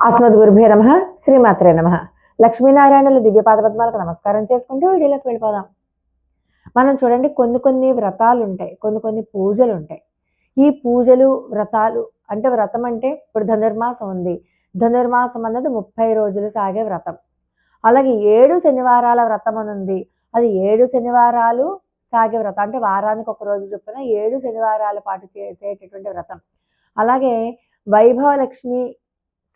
అస్మద్గురుభ్యో నమః. శ్రీమాత్రే నమః. లక్ష్మీనారాయణుల దివ్యపాద పద్మాలకు నమస్కారం చేసుకుంటూ వీడియోలోకి వెళ్ళిపోదాం. మనం చూడండి, కొన్ని వ్రతాలు ఉంటాయి, కొన్ని పూజలు ఉంటాయి. ఈ పూజలు వ్రతాలు అంటే, వ్రతం అంటే ఇప్పుడు ధనుర్మాసం ఉంది. ధనుర్మాసం అన్నది 30 రోజులు సాగే వ్రతం. అలాగే 7 శనివారాల వ్రతం అని ఉంది. అది 7 శనివారాలు సాగే వ్రతం. అంటే వారానికి ఒక రోజు చొప్పున 7 శనివారాల పాటు చేసేటటువంటి వ్రతం. అలాగే వైభవలక్ష్మి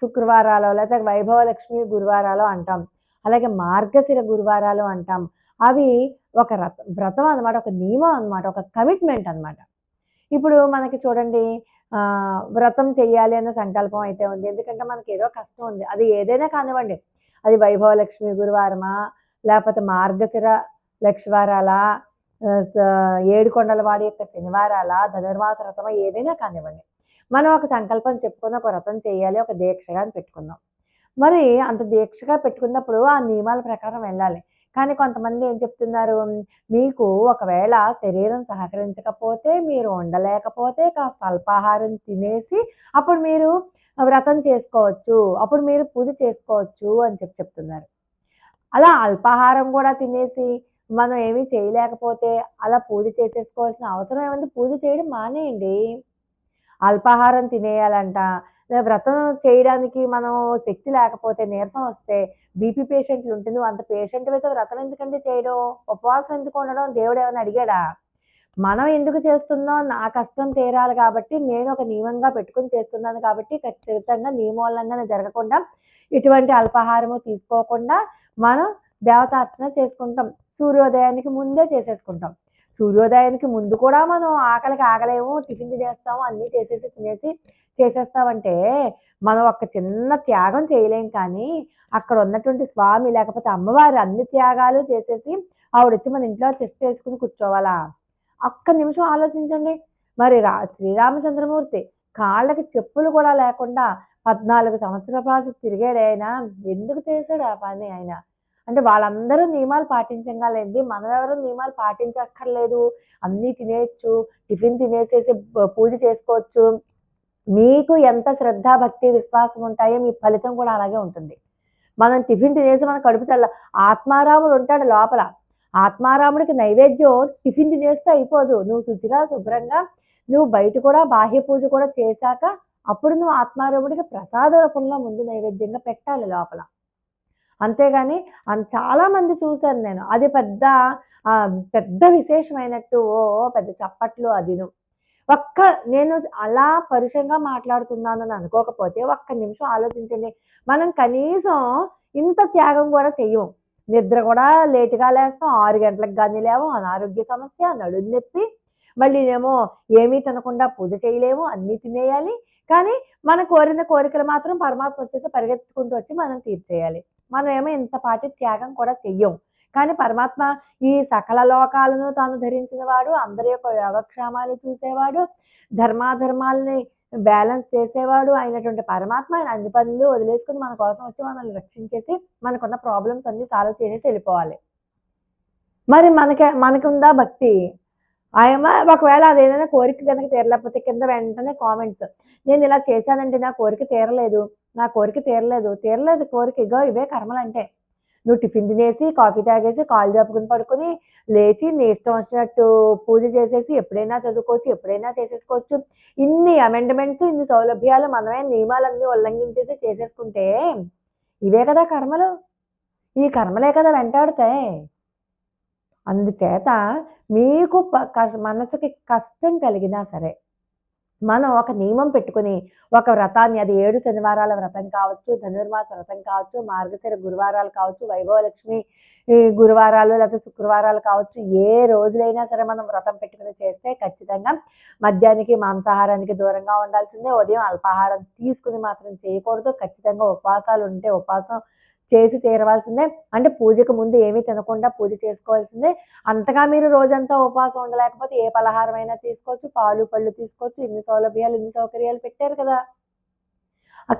శుక్రవారాలో, లేకపోతే వైభవలక్ష్మి గురువారాలో అంటాం. అలాగే మార్గశిర గురువారాలు అంటాం. అవి ఒక వ్రతం అనమాట, ఒక నియమం అనమాట, ఒక కమిట్మెంట్ అనమాట. ఇప్పుడు మనకి చూడండి, వ్రతం చెయ్యాలి అన్న సంకల్పం అయితే ఉంది. ఎందుకంటే మనకి ఏదో కష్టం ఉంది, అది ఏదైనా కానివ్వండి. అది వైభవలక్ష్మి గురువారమా, లేకపోతే మార్గశిర లక్ష్వారాలా, ఏడుకొండల వాడి యొక్క శనివారాలా, ధనుర్మాస వ్రతమా, ఏదైనా కానివ్వండి. మనం ఒక సంకల్పం చెప్పుకొని ఒక వ్రతం చేయాలి, ఒక దీక్షగా అని పెట్టుకుందాం. మరి అంత దీక్షగా పెట్టుకున్నప్పుడు ఆ నియమాల ప్రకారం వెళ్ళాలి. కానీ కొంతమంది ఏం చెప్తున్నారు, మీకు ఒకవేళ శరీరం సహకరించకపోతే, మీరు ఉండలేకపోతే కాస్త అల్పాహారం తినేసి అప్పుడు మీరు వ్రతం చేసుకోవచ్చు, అప్పుడు మీరు పూజ చేసుకోవచ్చు అని చెప్తున్నారు. అలా అల్పాహారం కూడా తినేసి మనం ఏమీ చేయలేకపోతే అలా పూజ చేసేసుకోవాల్సిన అవసరం ఏముంది? పూజ చేయడం మానేయండి. అల్పాహారం తినేయాలంట. వ్రతం చేయడానికి మనం శక్తి లేకపోతే, నీరసం వస్తే, బీపీ పేషెంట్లు ఉంటే, నువ్వు అంత పేషెంట్ అయితే వ్రతం ఎందుకండి చేయడం? ఉపవాసం ఎందుకు ఉండడం? దేవుడు ఏమైనా అడిగాడా? మనం ఎందుకు చేస్తున్నాం? నా కష్టం తీరాలి కాబట్టి, నేను ఒక నియమంగా పెట్టుకుని చేస్తున్నాను కాబట్టి, ఖచ్చితంగా నియమోల్లంఘన జరగకుండా, ఇటువంటి అల్పాహారము తీసుకోకుండా మనం దేవతార్చన చేసుకుంటాం. సూర్యోదయానికి ముందే చేసేసుకుంటాం. సూర్యోదయానికి ముందు కూడా మనం ఆకలికి ఆగలేము, టిఫిన్ తినేస్తాము, అన్నీ తినేసి చేసేస్తామంటే మనం ఒక చిన్న త్యాగం చేయలేం. కానీ అక్కడ ఉన్నటువంటి స్వామి లేకపోతే అమ్మవారు అన్ని త్యాగాలు చేసేసి ఆవిడొచ్చి మన ఇంట్లో టెస్ట్ వేసుకుని కూర్చోవాలా? ఒక్క నిమిషం ఆలోచించండి. మరి శ్రీరామచంద్రమూర్తి కాళ్ళకి చెప్పులు కూడా లేకుండా 14 సంవత్సరాల పాటు తిరిగాడు ఆయన. ఎందుకు చేశాడు ఆ పని ఆయన? అంటే వాళ్ళందరూ నియమాలు పాటించగలేండి, మనం ఎవరు నియమాలు పాటించక్కర్లేదు, అన్నీ తినేయచ్చు, టిఫిన్ తినేసేసి పూజ చేసుకోవచ్చు. మీకు ఎంత శ్రద్ధ, భక్తి, విశ్వాసం ఉంటాయో మీ ఫలితం కూడా అలాగే ఉంటుంది. మనం టిఫిన్ తినేసి మన కడుపు ఆత్మారాముడు ఉంటాడు లోపల. ఆత్మారాముడికి నైవేద్యం టిఫిన్ తినేస్తే అయిపోదు. నువ్వు శుచిగా, శుభ్రంగా నువ్వు బయట కూడా బాహ్య పూజ కూడా చేశాక అప్పుడు నువ్వు ఆత్మారాముడికి ప్రసాద రూపంలో ముందు నైవేద్యంగా పెట్టాలి లోపల. అంతేగాని చాలామంది చూశాను నేను, అది పెద్ద విశేషమైనట్టు పెద్ద చప్పట్లు అదిను. నేను అలా పరుషంగా మాట్లాడుతున్నానని అనుకోకపోతే ఒక్క నిమిషం ఆలోచించండి. మనం కనీసం ఇంత త్యాగం కూడా చెయ్యం. నిద్ర కూడా లేటుగా లేస్తాం, 6 గంటలకు కానీ లేవం, అనారోగ్య సమస్య, నడుము నొప్పి, మళ్ళీనేమో ఏమీ తినకుండా పూజ చేయలేము, అన్నీ తినేయాలి. కానీ మన కోరిన కోరికలు మాత్రం పరమాత్మ వచ్చేసి పరిగెత్తుకుంటూ వచ్చి మనం తీర్చేయాలి. మనం ఏమో ఇంతపాటి త్యాగం కూడా చెయ్యం. కానీ పరమాత్మ ఈ సకల లోకాలను తాను ధరించిన వాడు, అందరి యొక్క యోగక్షేమాలు చూసేవాడు, ధర్మాధర్మాలని బ్యాలెన్స్ చేసేవాడు అయినటువంటి పరమాత్మ ఆయన అన్ని పనులు వదిలేసుకుని మన కోసం వచ్చి మనల్ని రక్షించేసి మనకున్న ప్రాబ్లమ్స్ అన్ని సాల్వ్ చేసేసి వెళ్ళిపోవాలి. మరి మనకుందా భక్తి? ఆయన ఒకవేళ అదేదైనా కోరిక కనుక తీరలేకపోతే కింద వెంటనే కామెంట్స్, నేను ఇలా చేశానంటే నా కోరిక తీరలేదు, నా కోరిక తీరలేదు కోరిక. ఇగో ఇవే కర్మలంటే. నువ్వు టిఫిన్ తినేసి, కాఫీ తాగేసి, కాళ్ళు జరుపుకుని పడుకుని లేచి నీ ఇష్టం వచ్చినట్టు పూజ చేసేసి ఎప్పుడైనా చదువుకోవచ్చు, ఎప్పుడైనా చేసేసుకోవచ్చు. ఇన్ని అమెండ్మెంట్స్, ఇన్ని సౌలభ్యాలు మనమే నియమాలన్నీ ఉల్లంఘించేసి చేసేసుకుంటే ఇవే కదా కర్మలు. ఈ కర్మలే కదా వెంటాడుతాయి. అందుచేత మీకు మనసుకి కష్టం కలిగినా సరే, మనం ఒక నియమం పెట్టుకుని ఒక వ్రతాన్ని, అది 7 శనివారాల వ్రతం కావచ్చు, ధనుర్మాస వ్రతం కావచ్చు, మార్గశిర గురువారాలు కావచ్చు, వైభవలక్ష్మి గురువారాలు లేకపోతే శుక్రవారాలు కావచ్చు, ఏ రోజులైనా సరే మనం వ్రతం పెట్టుకుని చేస్తే ఖచ్చితంగా మద్యానికి, మాంసాహారానికి దూరంగా ఉండాల్సిందే. ఉదయం అల్పాహారం తీసుకుని మాత్రం చేయకూడదు. ఖచ్చితంగా ఉపవాసాలు ఉంటే ఉపవాసం చేసి తీరవలసిందే. అంటే పూజకు ముందు ఏమీ తినకుండా పూజ చేసుకోవాల్సిందే. అంతగా మీరు రోజంతా ఉపవాసం ఉండలేకపోతే ఏ పలహారమైనా తీసుకోవచ్చు, పాలు పళ్ళు తీసుకోవచ్చు. ఇన్ని సౌలభ్యాలు, ఇన్ని సౌకర్యాలు పెట్టారు కదా.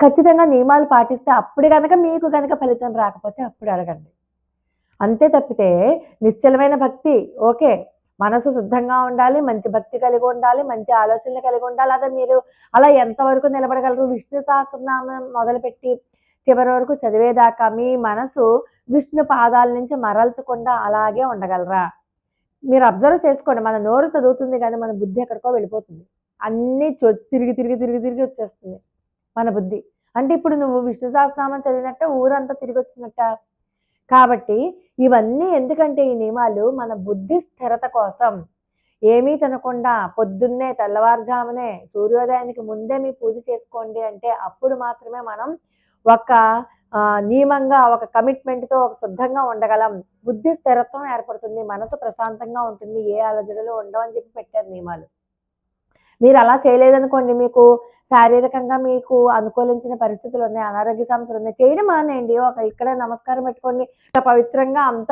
ఖచ్చితంగా నియమాలు పాటిస్తే అప్పుడు కనుక మీకు కనుక ఫలితం రాకపోతే అప్పుడు అడగండి. అంతే తప్పితే నిశ్చలమైన భక్తి ఓకే, మనసు శుద్ధంగా ఉండాలి, మంచి భక్తి కలిగి ఉండాలి, మంచి ఆలోచనలు కలిగి ఉండాలి. అదే మీరు అలా ఎంతవరకు నిలబడగలరు? విష్ణు సహస్రనామం మొదలుపెట్టి చివరి వరకు చదివేదాకా మీ మనసు విష్ణు పాదాల నుంచి మరల్చకుండా అలాగే ఉండగలరా? మీరు అబ్జర్వ్ చేసుకోండి. మన నోరు చదువుతుంది కానీ మన బుద్ధి ఎక్కడికో వెళ్ళిపోతుంది. అన్నీ తిరిగి తిరిగి తిరిగి తిరిగి వచ్చేస్తుంది మన బుద్ధి. అంటే ఇప్పుడు నువ్వు విష్ణు సహస్రనామం చదివినట్టే ఊరంతా తిరిగి వచ్చినట్ట. కాబట్టి ఇవన్నీ ఎందుకంటే ఈ నియమాలు మన బుద్ధి స్థిరత కోసం. ఏమీ తినకుండా పొద్దున్నే తెల్లవారుజామునే సూర్యోదయానికి ముందే మీ పూజ చేసుకోండి అంటే అప్పుడు మాత్రమే మనం ఒక నియమంగా, ఒక కమిట్మెంట్తో, ఒక శుద్ధంగా ఉండగలం. బుద్ధి స్థిరత్వం ఏర్పడుతుంది, మనసు ప్రశాంతంగా ఉంటుంది, ఏ అలజడులు ఉండవు అని చెప్పి పెట్టారు నియమాలు. మీరు అలా చేయలేదనుకోండి, మీకు శారీరకంగా మీకు అనుకూలించిన పరిస్థితులు ఉన్నాయి, అనారోగ్య సమస్యలు ఉన్నాయి, చేయడం మానేయండి. ఇక్కడ నమస్కారం పెట్టుకోండి. పవిత్రంగా అంత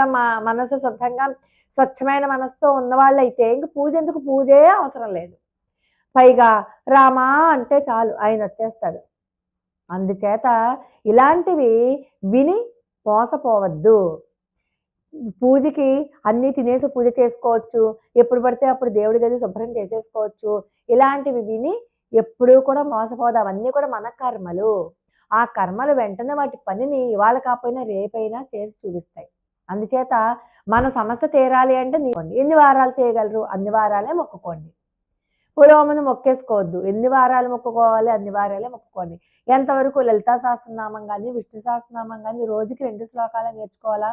మనసు శుద్ధంగా స్వచ్ఛమైన మనసుతో ఉన్నవాళ్ళైతే ఇంక పూజ ఎందుకు? పూజే అవసరం లేదు. పైగా రామా అంటే చాలు ఆయన వచ్చేస్తాడు. అందుచేత ఇలాంటివి విని మోసపోవద్దు. పూజకి అన్నీ తినేసి పూజ చేసుకోవచ్చు, ఎప్పుడు పడితే అప్పుడు దేవుడి గది శుభ్రం చేసేసుకోవచ్చు. ఇలాంటివి విని ఎప్పుడూ కూడా మోసపోదు. అవన్నీ కూడా మన కర్మలు. ఆ కర్మలు వెంటనే వాటి పనిని ఇవాళ కాకపోయినా రేపైనా చేసి చూపిస్తాయి. అందుచేత మన సమస్య తీరాలి అంటే ఎన్ని వారాలు చేయగలరు? అన్ని వారాలే మొక్కుకోండి. పురోమును మొక్కేసుకోవద్దు. ఎన్ని వారాలు మొక్కుకోవాలి? అన్ని వారాలే మొక్కుకోండి. ఎంతవరకు లలితా సహస్రనామం కానీ, విష్ణు సహస్రనామం కానీ రోజుకి 2 శ్లోకాలు నేర్చుకోవాలా?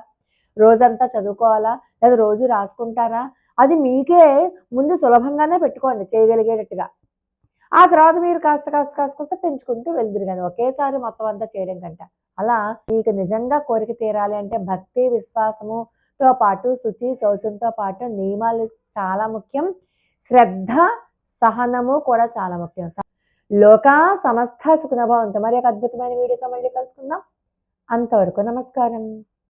రోజంతా చదువుకోవాలా? లేదా రోజు రాసుకుంటారా? అది మీకే ముందు సులభంగానే పెట్టుకోండి చేయగలిగేటట్టుగా. ఆ తర్వాత మీరు కాస్త పెంచుకుంటూ వెళ్దురు కానీ ఒకేసారి మొత్తం అంతా చేయడం కంటే. అలా మీకు నిజంగా కోరిక తీరాలి అంటే భక్తి, విశ్వాసముతో పాటు శుచి, శౌచంతో పాటు నియమాలు చాలా ముఖ్యం. శ్రద్ధ, సహనము కూడా చాలా ముఖ్యం. లోకా సమస్త సుఖినో భవంతు. మరి ఒక అద్భుతమైన వీడియోతో మళ్ళీ కలుసుకుందాం. అంతవరకు నమస్కారం.